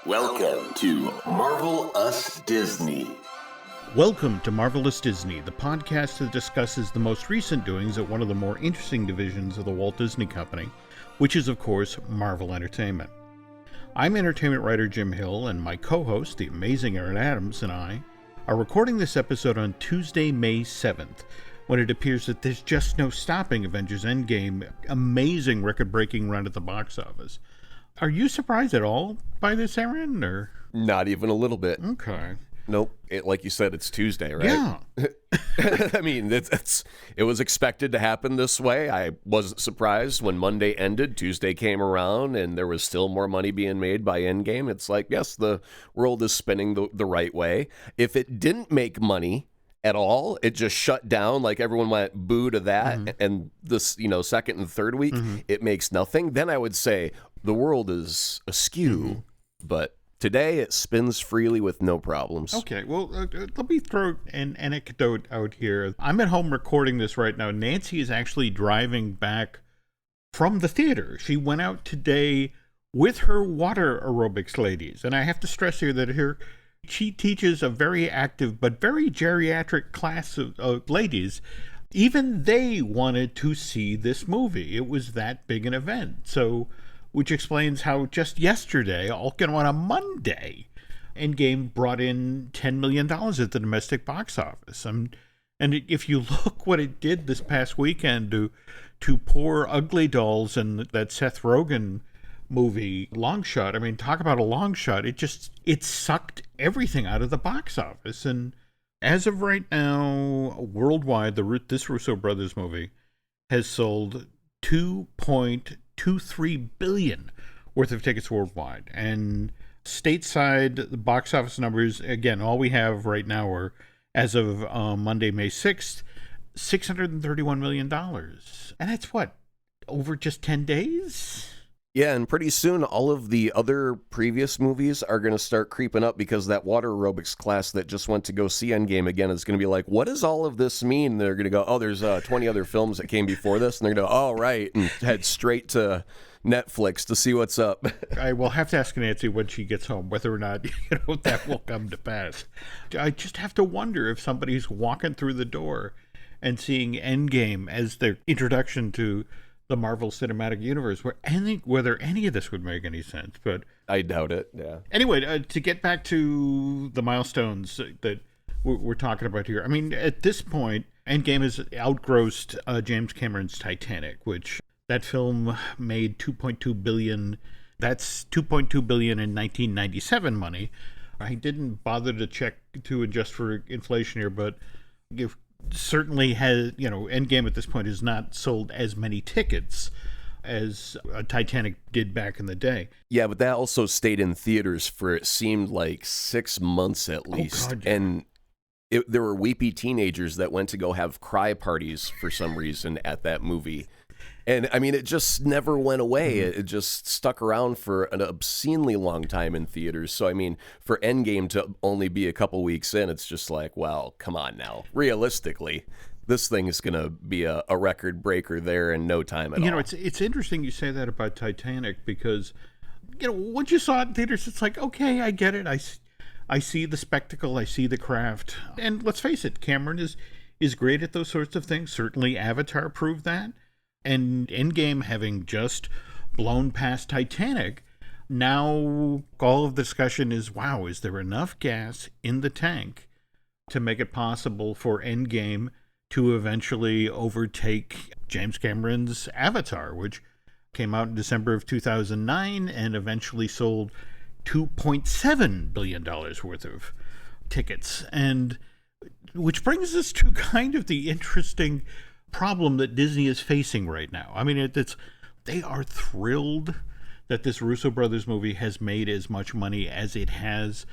Welcome to Marvel Us Disney. Welcome to Marvelous Disney, the podcast that discusses the most recent doings at one of the more interesting divisions of the Walt Disney Company, which is, of course, Marvel Entertainment. I'm entertainment writer Jim Hill, and my co-host, the amazing Aaron Adams, and I are recording this episode on Tuesday, May 7th, when it appears that there's just no stopping Avengers Endgame amazing record-breaking run at the box office. Are you surprised at all by this, Aaron, or? Not even a little bit. Okay. Nope. Like you said, it's Tuesday, right? Yeah. I mean, it was expected to happen this way. I wasn't surprised when Monday ended. Tuesday came around, and there was still more money being made by Endgame. It's like, yes, the world is spinning the right way. If it didn't make money at all, it just shut down, like everyone went boo to that, and this, second and third week, it makes nothing, then I would say the world is askew. But today, it spins freely with no problems. Okay, well, let me throw an anecdote out here. I'm at home recording this right now. Nancy is actually driving back from the theater. She went out today with her water aerobics ladies. And I have to stress here that she teaches a very active but very geriatric class of ladies. Even they wanted to see this movie. It was that big an event. So, which explains how just yesterday, on a Monday, Endgame brought in $10 million at the domestic box office. And if you look what it did this past weekend to poor Ugly Dolls and that Seth Rogen movie, Long Shot, I mean, talk about a long shot. It sucked everything out of the box office. And as of right now, worldwide, this Russo Brothers movie has sold 2.23 billion worth of tickets worldwide. And stateside, the box office numbers, again, all we have right now are, as of Monday, May 6th, $631 million. And that's what, over just 10 days? Yeah, and pretty soon, all of the other previous movies are going to start creeping up because that water aerobics class that just went to go see Endgame again is going to be like, what does all of this mean? And they're going to go, oh, there's 20 other films that came before this. And they're going to go, oh, right, and head straight to Netflix to see what's up. I will have to ask Nancy when she gets home whether or not that will come to pass. I just have to wonder if somebody's walking through the door and seeing Endgame as their introduction to the Marvel Cinematic Universe, whether any of this would make any sense. But I doubt it, yeah. Anyway, to get back to the milestones that we're talking about here, I mean, at this point, Endgame has outgrossed James Cameron's Titanic, which that film made $2.2 billion. That's $2.2 billion in 1997 money. I didn't bother to check to adjust for inflation here, but if certainly has, Endgame at this point has not sold as many tickets as Titanic did back in the day. Yeah, but that also stayed in theaters for, it seemed like 6 months at least. God, yeah. And there were weepy teenagers that went to go have cry parties for some reason at that movie. And I mean, it just never went away. It just stuck around for an obscenely long time in theaters. So, I mean, for Endgame to only be a couple weeks in, it's just like, well, come on now. Realistically, this thing is going to be a record breaker there in no time at all. It's interesting you say that about Titanic because, once you saw it in theaters, it's like, okay, I get it. I see the spectacle. I see the craft. And let's face it, Cameron is great at those sorts of things. Certainly Avatar proved that. And Endgame having just blown past Titanic, now all of the discussion is, wow, is there enough gas in the tank to make it possible for Endgame to eventually overtake James Cameron's Avatar, which came out in December of 2009 and eventually sold $2.7 billion worth of tickets. And which brings us to kind of the interesting problem that Disney is facing right now. I mean, they are thrilled that this Russo Brothers movie has made as much money as it has,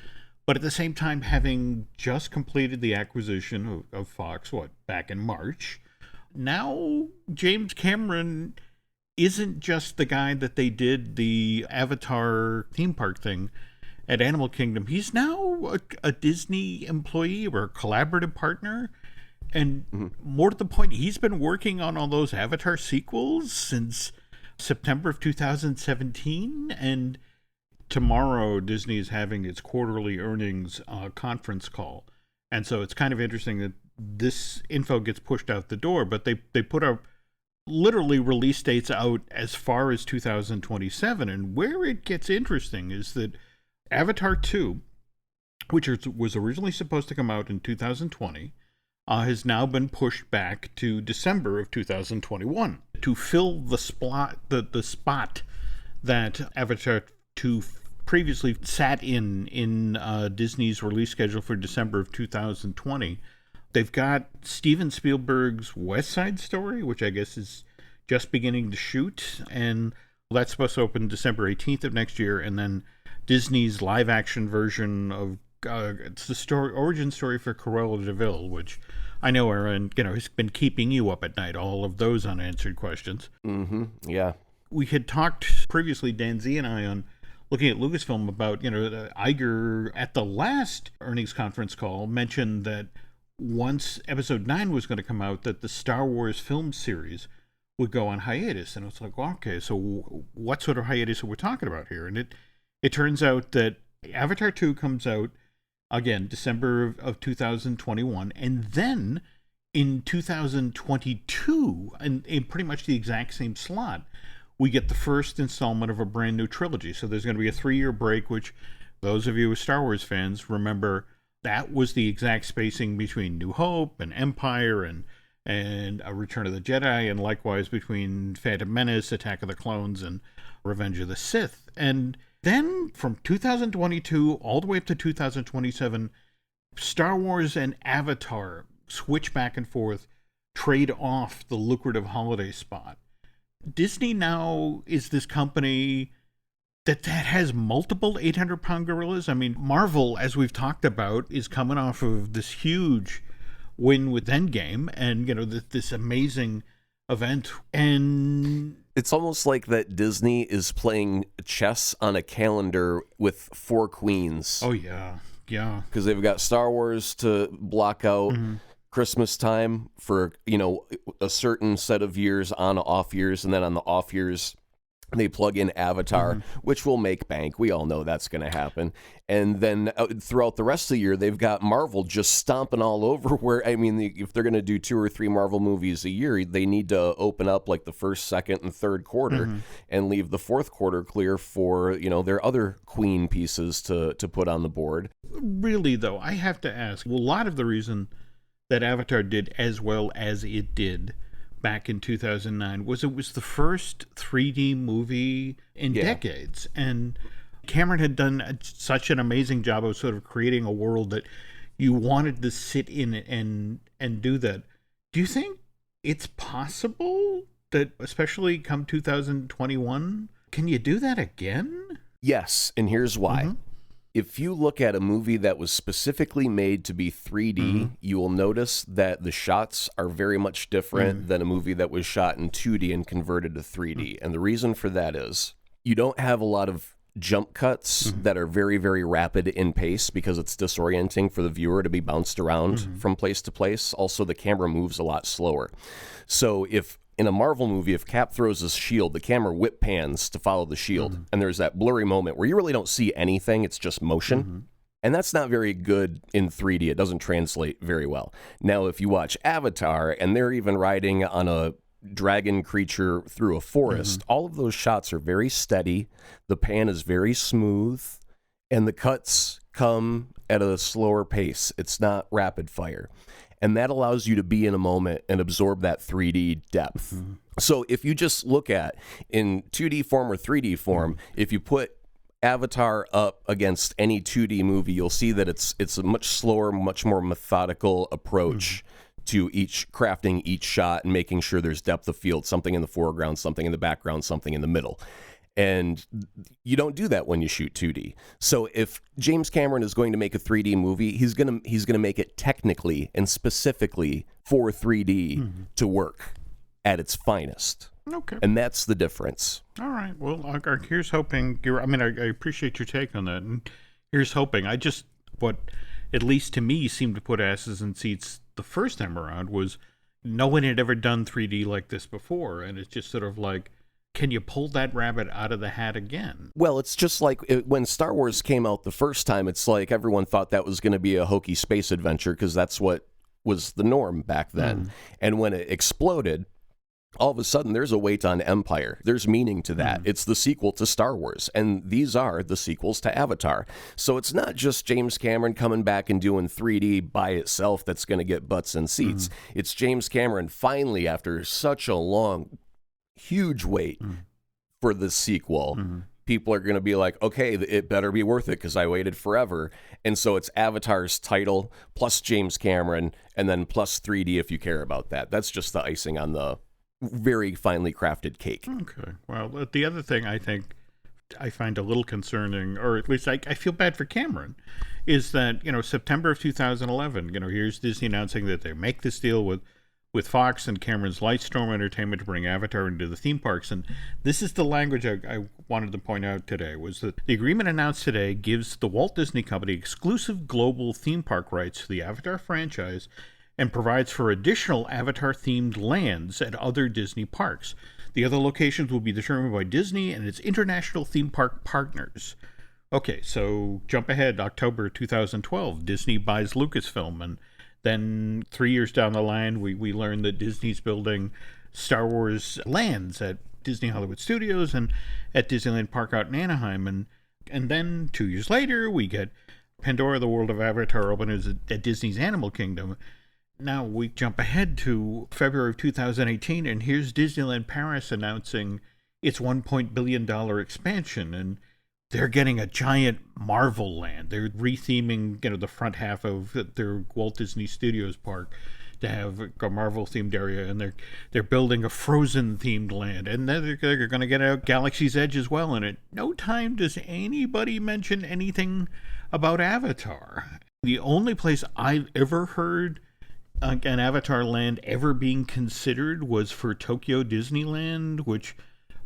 but at the same time, having just completed the acquisition of Fox, back in March, now James Cameron isn't just the guy that they did the Avatar theme park thing at Animal Kingdom. He's now a Disney employee or a collaborative partner. And more to the point, he's been working on all those Avatar sequels since September of 2017. And tomorrow Disney is having its quarterly earnings conference call. And so it's kind of interesting that this info gets pushed out the door, but they put a literally release dates out as far as 2027. And where it gets interesting is that Avatar 2, which was originally supposed to come out in 2020, has now been pushed back to December of 2021 to fill the spot that Avatar 2 previously sat in Disney's release schedule for December of 2020. They've got Steven Spielberg's West Side Story, which I guess is just beginning to shoot, and that's supposed to open December 18th of next year, and then Disney's live-action version of it's the origin story for Cruella de Vil, which I know, Aaron, has been keeping you up at night, all of those unanswered questions. Mm-hmm. Yeah. We had talked previously, Dan Z and I, on looking at Lucasfilm about, Iger at the last earnings conference call mentioned that once Episode 9 was going to come out, that the Star Wars film series would go on hiatus. And it's like, well, okay, so what sort of hiatus are we talking about here? And it turns out that Avatar 2 comes out, again, December of 2021, and then in 2022, and in pretty much the exact same slot, we get the first installment of a brand new trilogy. So there's going to be a 3-year break, which those of you who are Star Wars fans remember that was the exact spacing between New Hope and Empire and A Return of the Jedi, and likewise between Phantom Menace, Attack of the Clones, and Revenge of the Sith. And then from 2022 all the way up to 2027, Star Wars and Avatar switch back and forth, trade off the lucrative holiday spot. Disney now is this company that has multiple 800-pound gorillas. I mean, Marvel, as we've talked about, is coming off of this huge win with Endgame and, this amazing event. And it's almost like that Disney is playing chess on a calendar with 4 queens. Oh, yeah. Yeah. Because they've got Star Wars to block out, Christmas time for, a certain set of years, on off years, and then on the off years, they plug in Avatar, which will make bank. We all know that's going to happen. And then throughout the rest of the year, they've got Marvel just stomping all over where, if they're going to do 2 or 3 Marvel movies a year, they need to open up like the first, second, and third quarter and leave the fourth quarter clear for, their other queen pieces to put on the board. Really, though, I have to ask, a lot of the reason that Avatar did as well as it did back in 2009 was it was the first 3D movie in decades, and Cameron had done such an amazing job of sort of creating a world that you wanted to sit in it and do that. Do you think it's possible that, especially come 2021, can you do that again? Yes, and here's why. If you look at a movie that was specifically made to be 3D, you will notice that the shots are very much different than a movie that was shot in 2D and converted to 3D. And the reason for that is you don't have a lot of jump cuts that are very, very rapid in pace because it's disorienting for the viewer to be bounced around from place to place. Also, the camera moves a lot slower. So if in a Marvel movie, if Cap throws his shield, the camera whip pans to follow the shield. And there's that blurry moment where you really don't see anything. It's just motion. And that's not very good in 3D. It doesn't translate very well. Now, if you watch Avatar and they're even riding on a dragon creature through a forest, all of those shots are very steady. The pan is very smooth. And the cuts come at a slower pace. It's not rapid fire. And that allows you to be in a moment and absorb that 3D depth. So if you just look at in 2D form or 3D form, if you put Avatar up against any 2D movie, you'll see that it's a much slower, much more methodical approach to crafting each shot and making sure there's depth of field, something in the foreground, something in the background, something in the middle. And you don't do that when you shoot 2D. So if James Cameron is going to make a 3D movie, he's gonna make it technically and specifically for 3D to work at its finest. Okay. And that's the difference. All right. Well, here's hoping. I appreciate your take on that. And here's hoping. What at least to me seemed to put asses in seats the first time around was no one had ever done 3D like this before, and it's just sort of like, can you pull that rabbit out of the hat again? Well, it's just like when Star Wars came out the first time, it's like everyone thought that was going to be a hokey space adventure because that's what was the norm back then. And when it exploded, all of a sudden there's a weight on Empire. There's meaning to that. It's the sequel to Star Wars, and these are the sequels to Avatar. So it's not just James Cameron coming back and doing 3D by itself that's going to get butts and seats. It's James Cameron finally, after such a long, huge wait for the sequel, people are going to be like, okay, it better be worth it because I waited forever. And so it's Avatar's title plus James Cameron and then plus 3D if you care about that. That's just the icing on the very finely crafted cake. Okay. Well, the other thing I think I find a little concerning, or at least I feel bad for Cameron, is that, September of 2011, here's Disney announcing that they make this deal with Fox and Cameron's Lightstorm Entertainment to bring Avatar into the theme parks. And this is the language I wanted to point out today, was that the agreement announced today gives the Walt Disney Company exclusive global theme park rights to the Avatar franchise and provides for additional Avatar-themed lands at other Disney parks. The other locations will be determined by Disney and its international theme park partners. Okay, so jump ahead, October 2012, Disney buys Lucasfilm, and then 3 years down the line, we learn that Disney's building Star Wars lands at Disney Hollywood Studios and at Disneyland Park out in Anaheim. And then 2 years later, we get Pandora, the World of Avatar, open at Disney's Animal Kingdom. Now we jump ahead to February of 2018, and here's Disneyland Paris announcing its $1 billion expansion, and they're getting a giant Marvel land. They're retheming, the front half of their Walt Disney Studios park to have a Marvel-themed area, and they're building a Frozen-themed land, and then they're going to get a Galaxy's Edge as well. And at no time does anybody mention anything about Avatar. The only place I've ever heard an Avatar land ever being considered was for Tokyo Disneyland, which,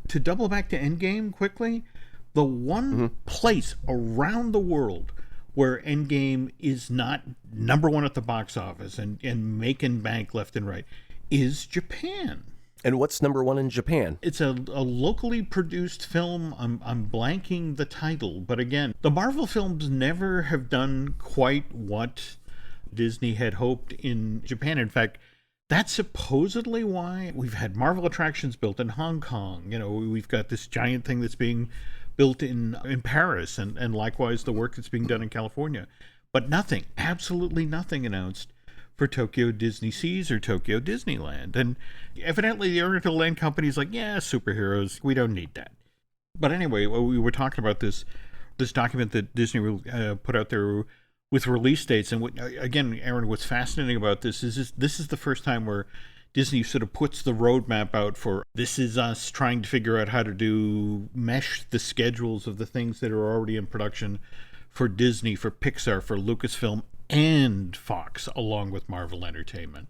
to double back to Endgame quickly, the one place around the world where Endgame is not number one at the box office and making bank left and right is Japan. And what's number one in Japan? It's a locally produced film. I'm blanking the title, but again, the Marvel films never have done quite what Disney had hoped in Japan. In fact, that's supposedly why we've had Marvel attractions built in Hong Kong. We've got this giant thing that's being built in Paris, and likewise the work that's being done in California. But nothing, absolutely nothing announced for Tokyo Disney Seas or Tokyo Disneyland. And evidently the Oriental Land Company is like, yeah, superheroes, we don't need that. But anyway, we were talking about this document that Disney put out there with release dates. And again, Aaron, what's fascinating about this is this is the first time where Disney sort of puts the roadmap out for, this is us trying to figure out how to mesh the schedules of the things that are already in production for Disney, for Pixar, for Lucasfilm, and Fox, along with Marvel Entertainment.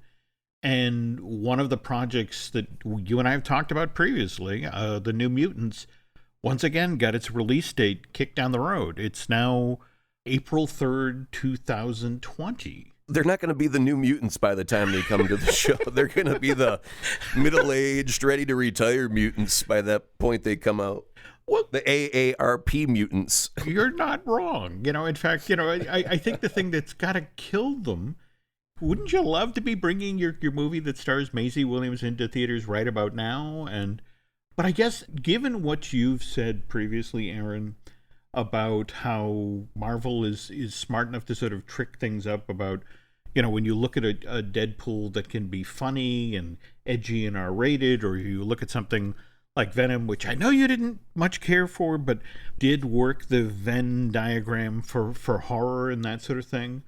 And one of the projects that you and I have talked about previously, The New Mutants, once again got its release date kicked down the road. It's now April 3rd, 2020. They're not going to be the New Mutants by the time they come to the show. They're going to be the middle-aged, ready-to-retire mutants by that point they come out. Well, the AARP mutants. You're not wrong. In fact, I think the thing that's got to kill them, wouldn't you love to be bringing your movie that stars Maisie Williams into theaters right about now? But I guess, given what you've said previously, Aaron, about how Marvel is smart enough to sort of trick things up about, when you look at a Deadpool that can be funny and edgy and R-rated, or you look at something like Venom, which I know you didn't much care for, but did work the Venn diagram for horror and that sort of thing.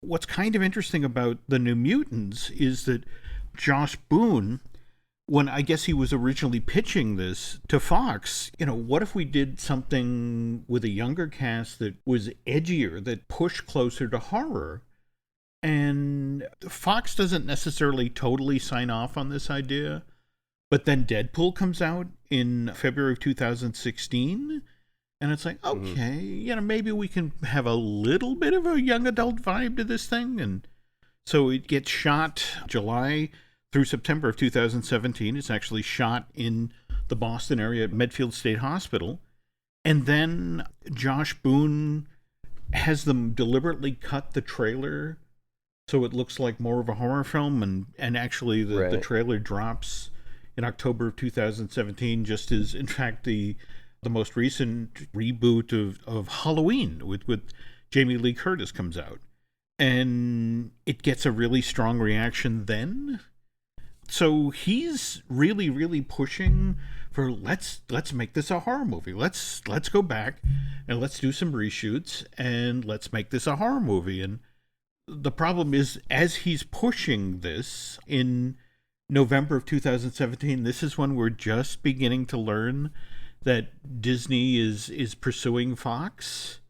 What's kind of interesting about The New Mutants is that Josh Boone, when I guess he was originally pitching this to Fox, what if we did something with a younger cast that was edgier, that pushed closer to horror? And Fox doesn't necessarily totally sign off on this idea. But then Deadpool comes out in February of 2016, and it's like, okay, maybe we can have a little bit of a young adult vibe to this thing. And so it gets shot July through September of 2017. It's actually shot in the Boston area at Medfield State Hospital. And then Josh Boone has them deliberately cut the trailer so it looks like more of a horror film, and actually the trailer drops in October of 2017, just as, in fact, the most recent reboot of Halloween with Jamie Lee Curtis comes out. And it gets a really strong reaction then. So he's really, really pushing for let's make this a horror movie. Let's go back and let's do some reshoots and let's make this a horror movie. And the problem is, as he's pushing this in November of 2017, this is when we're just beginning to learn that Disney is pursuing Fox.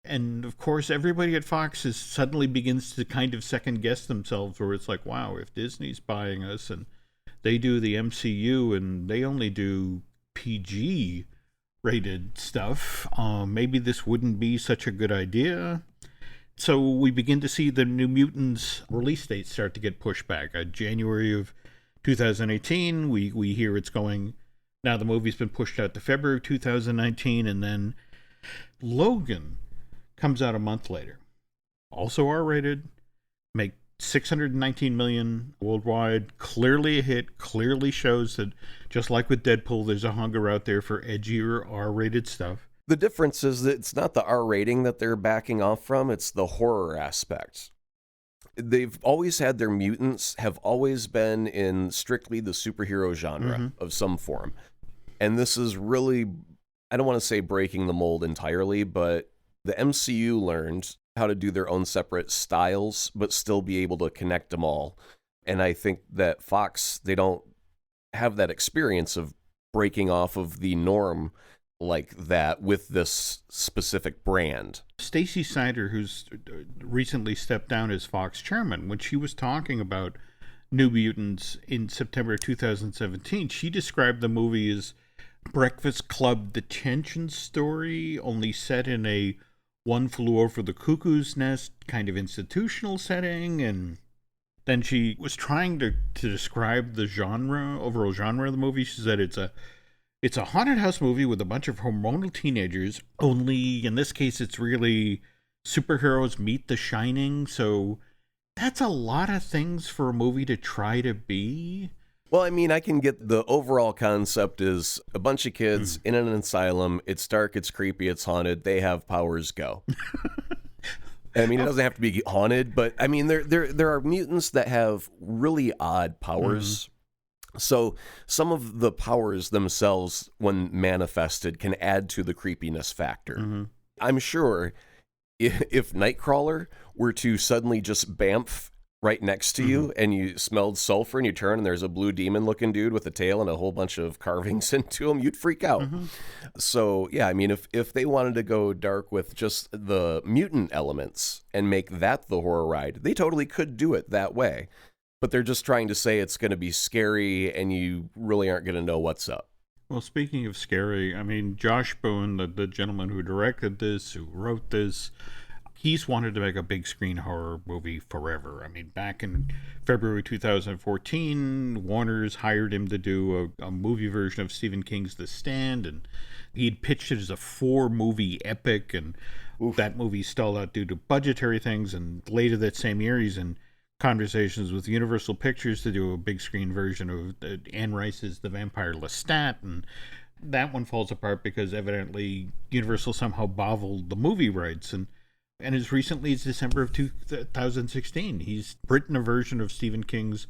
And of course, everybody at Fox suddenly begins to kind of second guess themselves, where it's like, wow, if Disney's buying us and they do the MCU and they only do PG rated stuff, maybe this wouldn't be such a good idea. So we begin to see the New Mutants release dates start to get pushed back. January of 2018, we hear it's going. Now the movie's been pushed out to February of 2019, and then Logan comes out a month later. Also R-rated, make $619 million worldwide, clearly a hit, clearly shows that just like with Deadpool, there's a hunger out there for edgier R-rated stuff. The difference is that it's not the R rating that they're backing off from, it's the horror aspect. They've always had their mutants have always been in strictly the superhero genre of some form. And this is really, I don't want to say breaking the mold entirely, but the MCU learned how to do their own separate styles, but still be able to connect them all. And I think that Fox, they don't have that experience of breaking off of the norm like that with this specific brand. Stacey Snider, who's recently stepped down as Fox chairman, when she was talking about New Mutants in September 2017, she described the movie as Breakfast Club detention story, only set in a One Flew Over the Cuckoo's Nest kind of institutional setting. And then she was trying to describe the overall genre of the movie. She said it's a haunted house movie with a bunch of hormonal teenagers, only in this case it's really superheroes meet The Shining. So that's a lot of things for a movie to try to be. Well, I mean, I can get the overall concept is a bunch of kids in an asylum. It's dark, it's creepy, it's haunted. They have powers, go. I mean, it doesn't have to be haunted, but I mean, there are mutants that have really odd powers. So some of the powers themselves, when manifested, can add to the creepiness factor. I'm sure if Nightcrawler were to suddenly just bamf right next to you and you smelled sulfur and you turn and there's a blue demon looking dude with a tail and a whole bunch of carvings into him, you'd freak out. So yeah, I mean, if they wanted to go dark with just the mutant elements and make that the horror ride, they totally could do it that way. But they're just trying to say it's going to be scary and you really aren't going to know what's up. Well, speaking of scary, I mean, Josh Boone, the gentleman who directed this, who wrote this, he's wanted to make a big screen horror movie forever. I mean, back in February 2014, Warner's hired him to do a movie version of Stephen King's The Stand, and he'd pitched it as a 4-movie epic, and that movie stalled out due to budgetary things. And later that same year, he's in conversations with Universal Pictures to do a big screen version of Anne Rice's The Vampire Lestat, and that one falls apart because evidently Universal somehow boggled the movie rights. And as recently as December of 2016, he's written a version of Stephen King's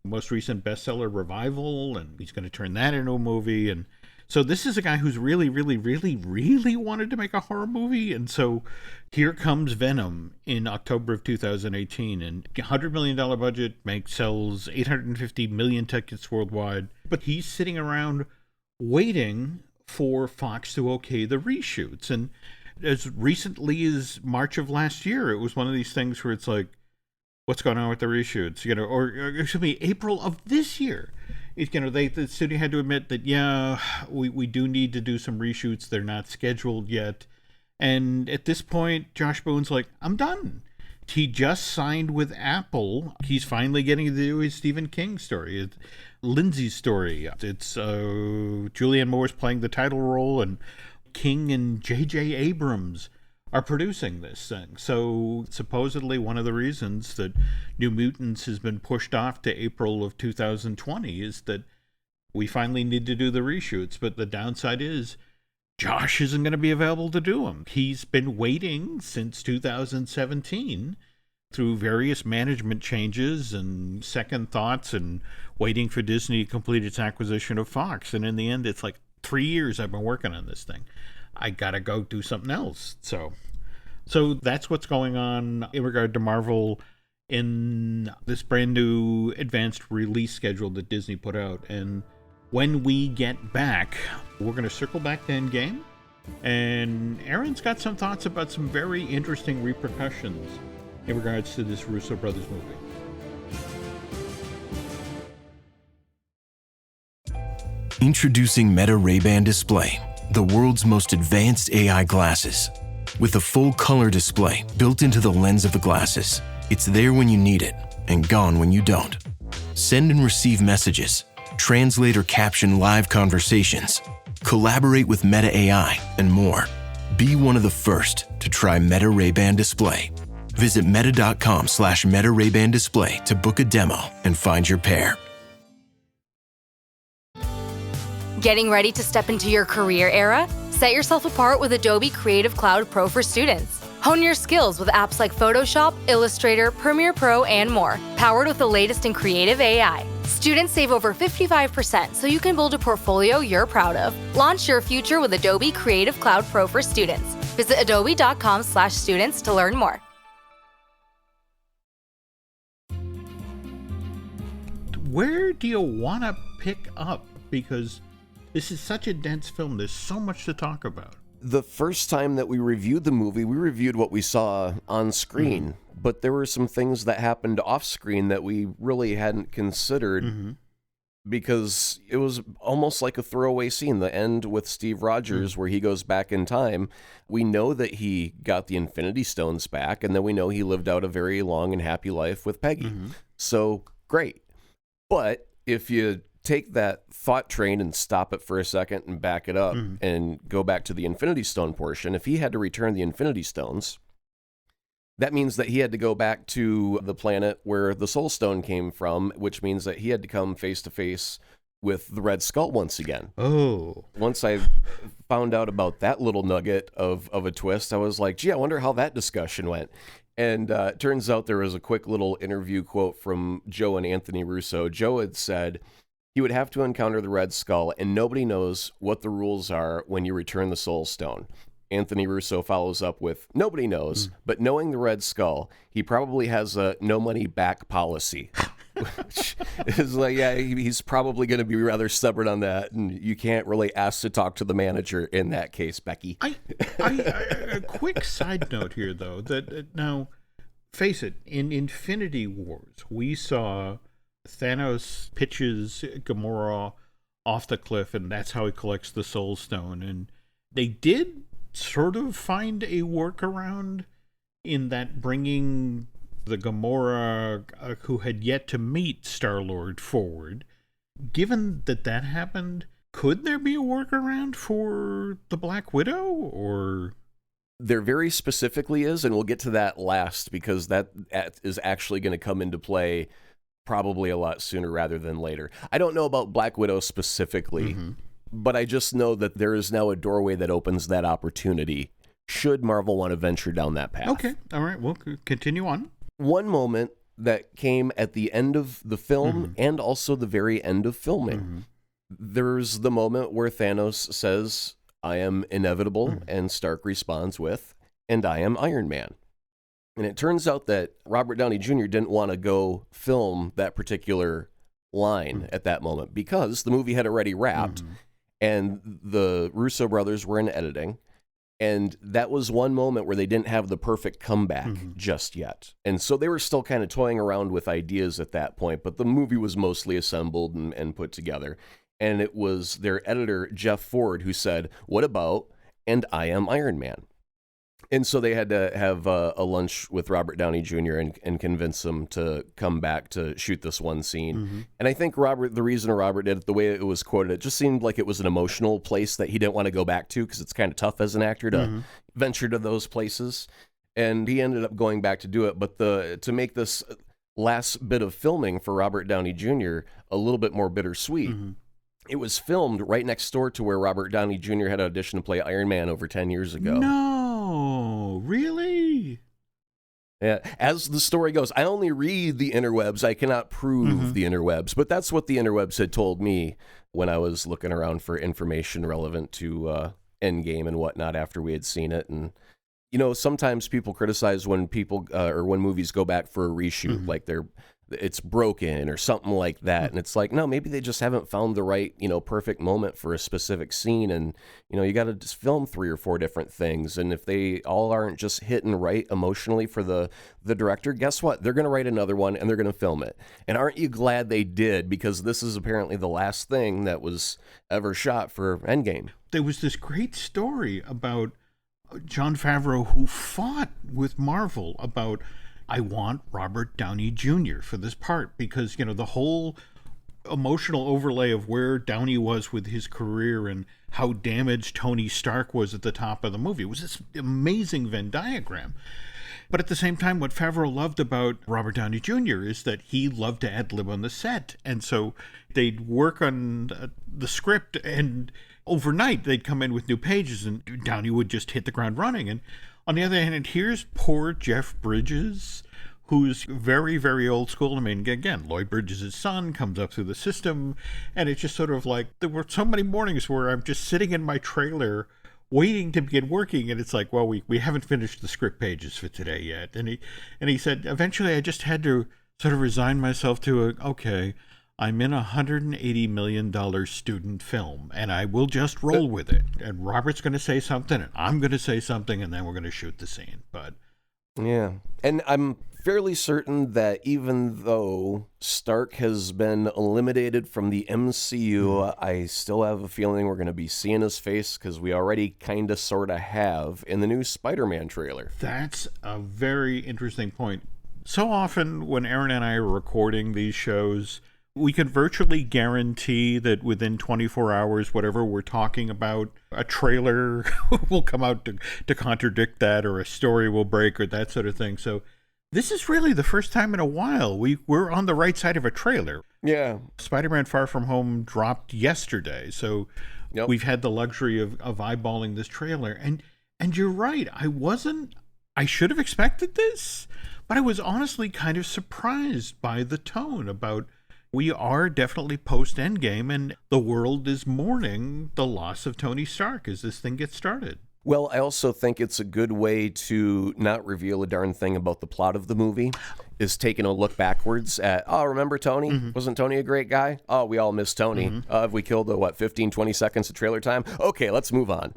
most recent bestseller Revival, and he's going to turn that into a movie. And so this is a guy who's really, really, really, really wanted to make a horror movie. And so here comes Venom in October of 2018, and $100 million budget, sells 850 million tickets worldwide. But he's sitting around waiting for Fox to okay the reshoots. And as recently as March of last year, it was one of these things where it's like, what's going on with the reshoots? Or excuse me, April of this year. The studio had to admit that, yeah, we do need to do some reshoots. They're not scheduled yet. And at this point, Josh Boone's like, I'm done. He just signed with Apple. He's finally getting to do his Stephen King story, Lindsay's story. It's Julianne Moore's playing the title role, and King and J.J. Abrams are producing this thing. So supposedly one of the reasons that New Mutants has been pushed off to April of 2020 is that we finally need to do the reshoots. But the downside is Josh isn't going to be available to do them. He's been waiting since 2017 through various management changes and second thoughts and waiting for Disney to complete its acquisition of Fox. And in the end, it's like 3 years I've been working on this thing. I gotta go do something else. So that's what's going on in regard to Marvel in this brand new advanced release schedule that Disney put out. And when we get back, we're going to circle back to Endgame. And Aaron's got some thoughts about some very interesting repercussions in regards to this Russo Brothers movie. Introducing Meta Ray-Ban Display, the world's most advanced AI glasses. With a full color display built into the lens of the glasses, it's there when you need it and gone when you don't. Send and receive messages, translate or caption live conversations, collaborate with Meta AI, and more. Be one of the first to try Meta Ray-Ban Display. Visit meta.com/Meta Ray-Ban Display to book a demo and find your pair. Getting ready to step into your career era? Set yourself apart with Adobe Creative Cloud Pro for students. Hone your skills with apps like Photoshop, Illustrator, Premiere Pro, and more, powered with the latest in creative AI. Students save over 55%, so you can build a portfolio you're proud of. Launch your future with Adobe Creative Cloud Pro for students. Visit adobe.com/students to learn more. Where do you want to pick up? Because this is such a dense film. There's so much to talk about. The first time that we reviewed the movie, we reviewed what we saw on screen, but there were some things that happened off screen that we really hadn't considered because it was almost like a throwaway scene. The end with Steve Rogers where he goes back in time. We know that he got the Infinity Stones back, and then we know he lived out a very long and happy life with Peggy. So great. But if you take that thought train and stop it for a second and back it up and go back to the Infinity Stone portion, if he had to return the Infinity Stones, that means that he had to go back to the planet where the Soul Stone came from, which means that he had to come face to face with the Red Skull once again. Oh. Once I found out about that little nugget of a twist, I was like, gee, I wonder how that discussion went. And it turns out there was a quick little interview quote from Joe and Anthony Russo. Joe had said he would have to encounter the Red Skull, and nobody knows what the rules are when you return the Soul Stone. Anthony Russo follows up with, nobody knows, but knowing the Red Skull, he probably has a no money back policy. Which is like, yeah, he's probably going to be rather stubborn on that, and you can't really ask to talk to the manager in that case, Becky. A quick side note here, though, that now, face it, in Infinity Wars, we saw Thanos pitches Gamora off the cliff, and that's how he collects the Soul Stone. And they did sort of find a workaround in that bringing the Gamora who had yet to meet Star-Lord forward. Given that happened, could there be a workaround for the Black Widow, or? There very specifically is, and we'll get to that last because that is actually going to come into play probably a lot sooner rather than later. I don't know about Black Widow specifically, but I just know that there is now a doorway that opens that opportunity should Marvel want to venture down that path. Okay, all right, we'll continue on. One moment that came at the end of the film and also the very end of filming. There's the moment where Thanos says, I am inevitable, and Stark responds with, and I am Iron Man. And it turns out that Robert Downey Jr. didn't want to go film that particular line at that moment because the movie had already wrapped and the Russo brothers were in editing. And that was one moment where they didn't have the perfect comeback just yet. And so they were still kind of toying around with ideas at that point, but the movie was mostly assembled and put together. And it was their editor, Jeff Ford, who said, what about, and I am Iron Man? And so they had to have a lunch with Robert Downey Jr. and convince him to come back to shoot this one scene. And I think the reason Robert did it, the way it was quoted, it just seemed like it was an emotional place that he didn't want to go back to because it's kind of tough as an actor to venture to those places. And he ended up going back to do it. But to make this last bit of filming for Robert Downey Jr. a little bit more bittersweet, it was filmed right next door to where Robert Downey Jr. had auditioned to play Iron Man over 10 years ago. No, really? Yeah, as the story goes, I only read the interwebs. I cannot prove the interwebs, but that's what the interwebs had told me when I was looking around for information relevant to Endgame and whatnot after we had seen it. And, you know, sometimes people criticize when people or when movies go back for a reshoot, like it's broken or something like that. And it's like, no, maybe they just haven't found the right, perfect moment for a specific scene. And, you got to just film 3 or 4 different things. And if they all aren't just hitting right emotionally for the director, guess what? They're going to write another one and they're going to film it. And aren't you glad they did? Because this is apparently the last thing that was ever shot for Endgame. There was this great story about Jon Favreau who fought with Marvel about, I want Robert Downey Jr. for this part because, the whole emotional overlay of where Downey was with his career and how damaged Tony Stark was at the top of the movie. It was this amazing Venn diagram. But at the same time, what Favreau loved about Robert Downey Jr. is that he loved to ad-lib on the set. And so they'd work on the script and overnight they'd come in with new pages and Downey would just hit the ground running. And on the other hand, here's poor Jeff Bridges, who's very, very old school. I mean, again, Lloyd Bridges' son comes up through the system, and it's just sort of like, there were so many mornings where I'm just sitting in my trailer waiting to begin working, and it's like, well, we haven't finished the script pages for today yet. And he said, eventually I just had to sort of resign myself to okay, I'm in a $180 million student film, and I will just roll with it. And Robert's going to say something, and I'm going to say something, and then we're going to shoot the scene. But yeah, and I'm fairly certain that even though Stark has been eliminated from the MCU, I still have a feeling we're going to be seeing his face because we already kind of sort of have in the new Spider-Man trailer. That's a very interesting point. So often when Aaron and I are recording these shows, we can virtually guarantee that within 24 hours, whatever we're talking about, a trailer will come out to contradict that, or a story will break, or that sort of thing. So this is really the first time in a while we're on the right side of a trailer. Yeah. Spider-Man Far From Home dropped yesterday, so we've had the luxury of eyeballing this trailer. And you're right, I should have expected this, but I was honestly kind of surprised by the tone about, we are definitely post-Endgame, and the world is mourning the loss of Tony Stark as this thing gets started. Well, I also think it's a good way to not reveal a darn thing about the plot of the movie, is taking a look backwards at, remember Tony? Wasn't Tony a great guy? Oh, we all miss Tony. Have we killed 15, 20 seconds of trailer time? Okay, let's move on.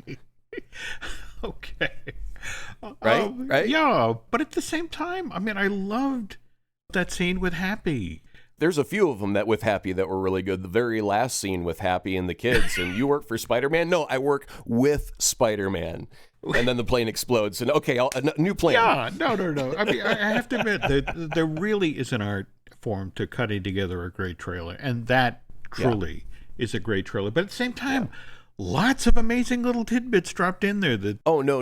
Okay. Right? Yeah, but at the same time, I mean, I loved that scene with Happy. There's a few of them that with Happy that were really good. The very last scene with Happy and the kids, and you work for Spider-Man? No, I work with Spider-Man. And then the plane explodes, and okay, a new plane. Yeah, no. I mean, I have to admit that there really is an art form to cutting together a great trailer, and that truly is a great trailer. But at the same time, lots of amazing little tidbits dropped in there. Oh, no.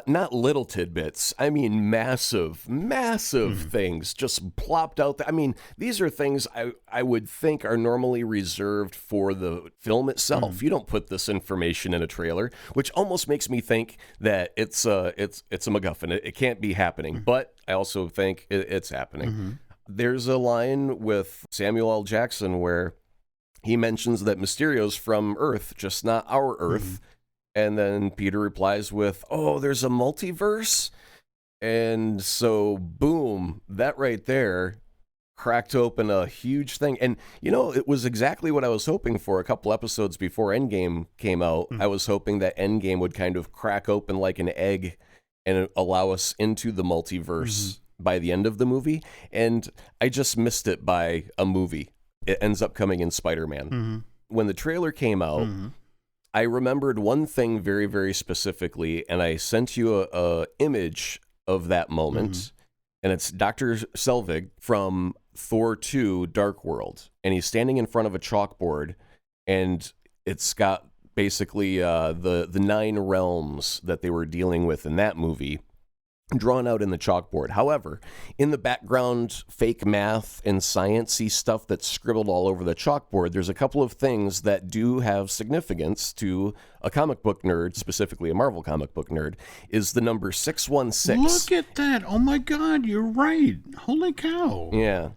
Not little tidbits. I mean, massive things just plopped out there. I mean, these are things I would think are normally reserved for the film itself. You don't put this information in a trailer, which almost makes me think that it's a MacGuffin. It can't be happening, but I also think it's happening. There's a line with Samuel L. Jackson where he mentions that Mysterio's from Earth, just not our Earth. And then Peter replies with, there's a multiverse? And so, boom, that right there cracked open a huge thing. And, it was exactly what I was hoping for a couple episodes before Endgame came out. I was hoping that Endgame would kind of crack open like an egg and allow us into the multiverse by the end of the movie. And I just missed it by a movie. It ends up coming in Spider-Man. When the trailer came out, I remembered one thing very, very specifically, and I sent you a image of that moment, and it's Dr. Selvig from Thor 2 Dark World, and he's standing in front of a chalkboard, and it's got basically the 9 realms that they were dealing with in that movie drawn out in the chalkboard. However, in the background, fake math and sciencey stuff that's scribbled all over the chalkboard, there's a couple of things that do have significance to a comic book nerd, specifically a Marvel comic book nerd, is the number 616. Look at that. Oh my God, you're right. Holy cow. Yeah.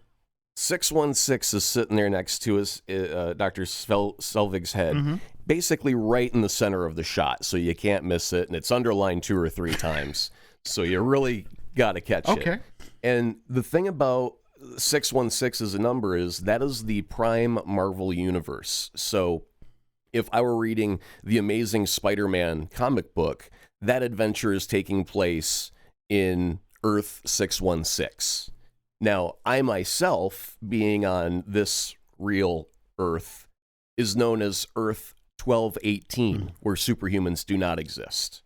616 is sitting there next to his Dr. Selvig's head, basically right in the center of the shot, so you can't miss it, and it's underlined 2 or 3 times. So you really got to catch it. And the thing about 616 as a number is that is the prime Marvel universe. So if I were reading the Amazing Spider-Man comic book, that adventure is taking place in Earth 616. Now, I myself, being on this real Earth, is known as Earth 1218, where superhumans do not exist.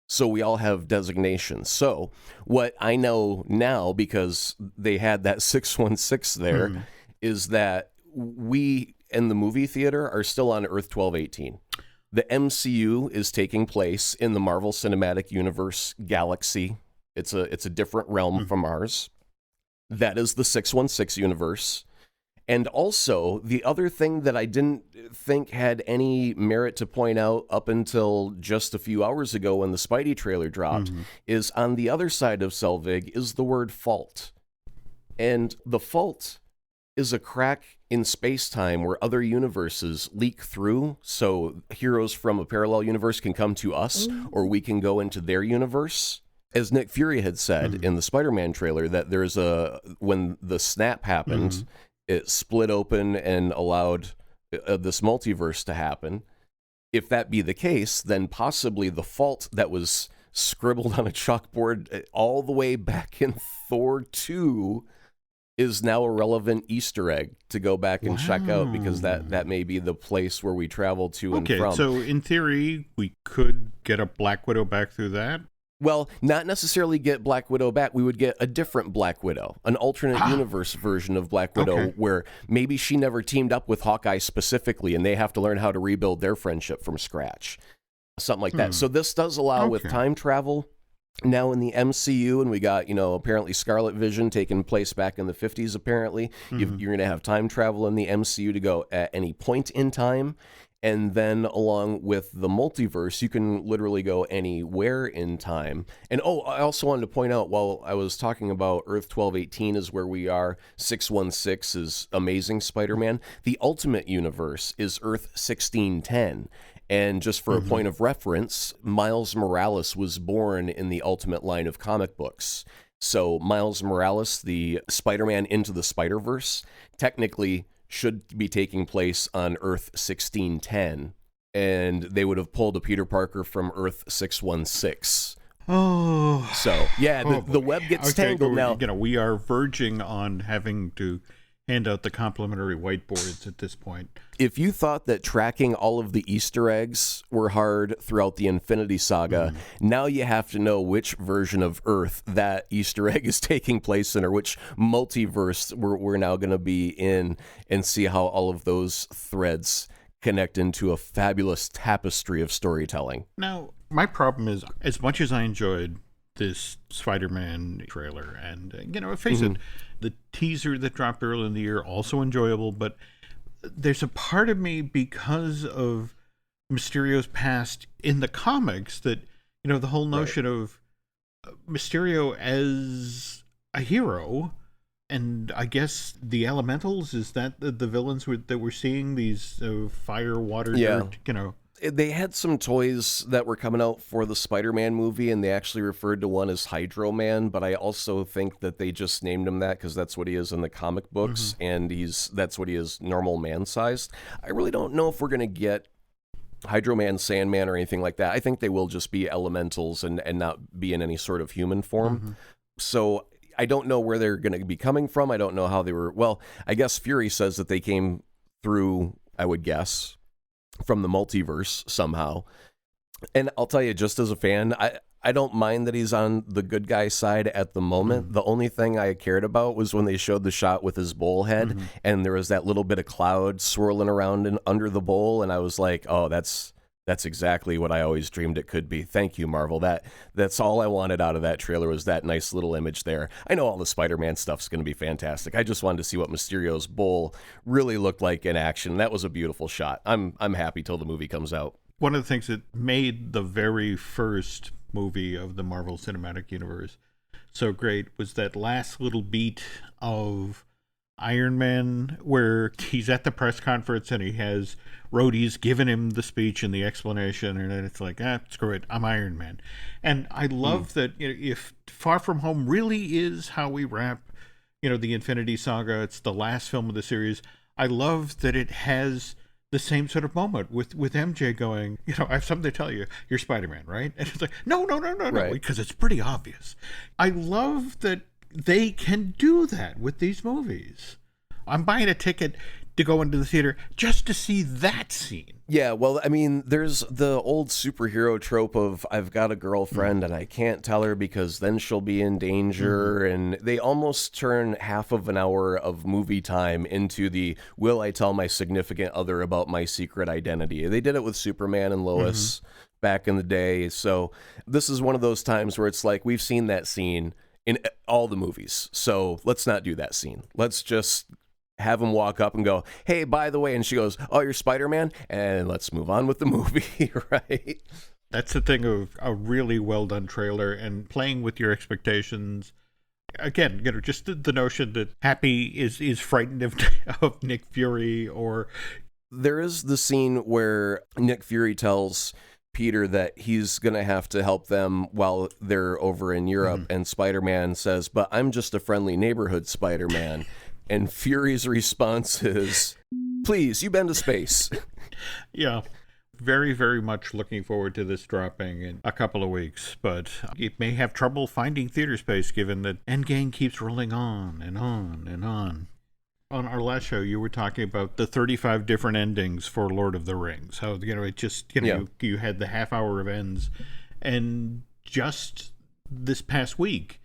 So we all have designations. So what I know now, because they had that 616 there, is that we in the movie theater are still on Earth 1218. The MCU is taking place in the Marvel Cinematic Universe galaxy. It's a different realm from ours. That is the 616 universe. And also, the other thing that I didn't think had any merit to point out up until just a few hours ago when the Spidey trailer dropped is on the other side of Selvig is the word fault. And the fault is a crack in space-time where other universes leak through, so heroes from a parallel universe can come to us, or we can go into their universe. As Nick Fury had said in the Spider-Man trailer, that there's when the snap happened, it split open and allowed this multiverse to happen. If that be the case, then possibly the fault that was scribbled on a chalkboard all the way back in Thor 2 is now a relevant Easter egg to go back and check out, because that may be the place where we travel to and from. So in theory, we could get a Black Widow back through that? Well, not necessarily get Black Widow back. We would get a different Black Widow, an alternate universe version of Black Widow, where maybe she never teamed up with Hawkeye specifically, and they have to learn how to rebuild their friendship from scratch. Something like that. So this does allow with time travel now in the MCU, and we got, apparently Scarlet Vision taking place back in the 50s, apparently. You're going to have time travel in the MCU to go at any point in time. And then along with the multiverse, you can literally go anywhere in time. And I also wanted to point out, while I was talking about Earth 1218 is where we are, 616 is Amazing Spider-Man. The Ultimate Universe is Earth 1610. And just for a point of reference, Miles Morales was born in the Ultimate line of comic books. So Miles Morales, the Spider-Man Into the Spider-Verse, technically should be taking place on Earth 1610, and they would have pulled a Peter Parker from Earth 616. So yeah, the web gets tangled now. We are verging on having to hand out the complimentary whiteboards at this point. If you thought that tracking all of the Easter eggs were hard throughout the Infinity Saga, now you have to know which version of Earth that Easter egg is taking place in, or which multiverse we're now going to be in, and see how all of those threads connect into a fabulous tapestry of storytelling. Now, my problem is, as much as I enjoyed this Spider-Man trailer, and face it, the teaser that dropped early in the year, also enjoyable, but there's a part of me, because of Mysterio's past in the comics, that the whole notion of Mysterio as a hero, and I guess the elementals, is that the villains that we're seeing, these fire, water, dirt, They had some toys that were coming out for the Spider-Man movie, and they actually referred to one as Hydro Man, but I also think that they just named him that because that's what he is in the comic books, and that's what he is, normal man-sized. I really don't know if we're going to get Hydro Man, Sandman, or anything like that. I think they will just be elementals and not be in any sort of human form. So I don't know where they're going to be coming from. I don't know how they were. Well, I guess Fury says that they came through, I would guess, from the multiverse somehow. And I'll tell you, just as a fan, I don't mind that he's on the good guy side at the moment. The only thing I cared about was when they showed the shot with his bowl head, and there was that little bit of cloud swirling around under the bowl, and I was like, oh, that's exactly what I always dreamed it could be. Thank you, Marvel. That's all I wanted out of that trailer, was that nice little image there. I know all the Spider-Man stuff's going to be fantastic. I just wanted to see what Mysterio's bowl really looked like in action. That was a beautiful shot. I'm happy till the movie comes out. One of the things that made the very first movie of the Marvel Cinematic Universe so great was that last little beat of Iron Man where he's at the press conference and he has Rhodey's giving him the speech and the explanation, and then it's like, screw it, I'm Iron Man. And I love that, if Far From Home really is how we wrap, the Infinity Saga, it's the last film of the series, I love that it has the same sort of moment with MJ going, I have something to tell you. You're Spider-Man, right? And it's like, no, Right. because it's pretty obvious. I love that they can do that with these movies. I'm buying a ticket to go into the theater just to see that scene. Yeah, well, I mean, there's the old superhero trope of I've got a girlfriend and I can't tell her because then she'll be in danger. And they almost turn half of an hour of movie time into the will I tell my significant other about my secret identity. They did it with Superman and Lois back in the day. So this is one of those times where it's like we've seen that scene in all the movies. So let's not do that scene. Let's just have him walk up and go, hey, by the way, and she goes, oh, you're Spider-Man? And let's move on with the movie, right? That's the thing of a really well-done trailer and playing with your expectations. Again, just the notion that Happy is frightened of Nick Fury, or... There is the scene where Nick Fury tells Peter that he's going to have to help them while they're over in Europe, and Spider-Man says, but I'm just a friendly neighborhood Spider-Man. And Fury's response is, please, you've been to space. Yeah. Very, very much looking forward to this dropping in a couple of weeks, but it may have trouble finding theater space given that Endgame keeps rolling on and on and on. On our last show, you were talking about the 35 different endings for Lord of the Rings. How, it just, you had the half hour of ends. And just this past week,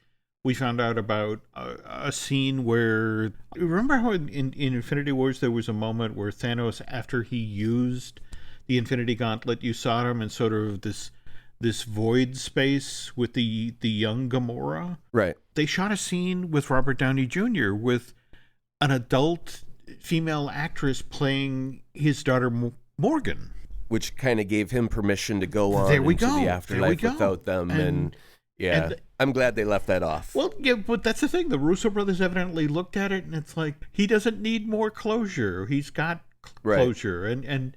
we found out about a scene where, remember how in Infinity Wars there was a moment where Thanos, after he used the Infinity Gauntlet, you saw him in sort of this void space with the young Gamora? Right. They shot a scene with Robert Downey Jr. with an adult female actress playing his daughter Morgan. Which kind of gave him permission to go on into the afterlife without them. And I'm glad they left that off. Well, yeah, but that's the thing. The Russo brothers evidently looked at it, and it's like, he doesn't need more closure. He's got closure. Right. And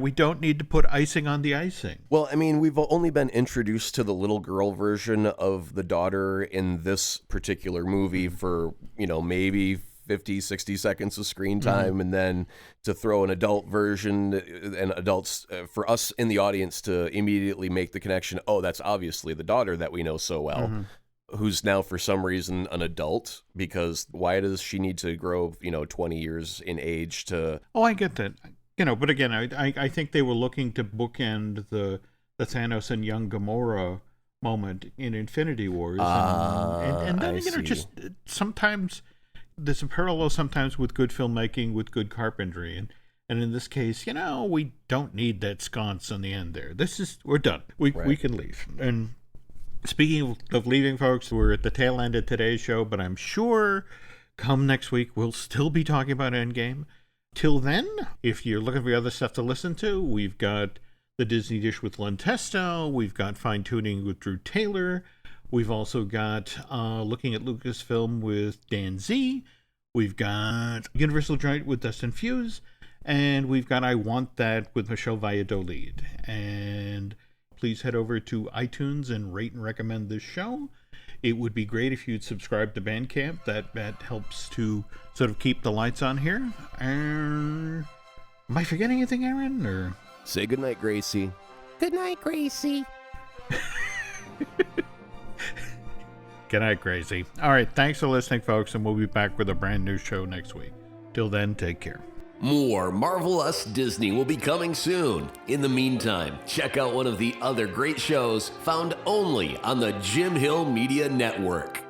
we don't need to put icing on the icing. Well, I mean, we've only been introduced to the little girl version of the daughter in this particular movie for, maybe 50, 60 seconds of screen time, and then to throw an adult version and adults for us in the audience to immediately make the connection. Oh, that's obviously the daughter that we know so well, who's now for some reason an adult, because why does she need to grow, 20 years in age to... Oh, I get that. But again, I think they were looking to bookend the Thanos and young Gamora moment in Infinity Wars. And then, just sometimes... There's a parallel sometimes with good filmmaking, with good carpentry. And in this case, we don't need that sconce on the end there. We're done. We can leave. And speaking of leaving, folks, we're at the tail end of today's show, but I'm sure come next week, we'll still be talking about Endgame. Till then, if you're looking for other stuff to listen to, we've got the Disney Dish with Len Testo. We've got Fine Tuning with Drew Taylor. We've also got Looking at Lucasfilm with Dan Z. We've got Universal Joint with Dustin Fuse. And we've got I Want That with Michelle Valladolid. And please head over to iTunes and rate and recommend this show. It would be great if you'd subscribe to Bandcamp. That helps to sort of keep the lights on here. Am I forgetting anything, Aaron? Or say goodnight, Gracie. Good night, Gracie. Good night, Gracie. All right, thanks for listening, folks, and we'll be back with a brand new show next week. Till then, take care. More Marvel Us Disney will be coming soon. In the meantime, check out one of the other great shows found only on the Jim Hill Media Network.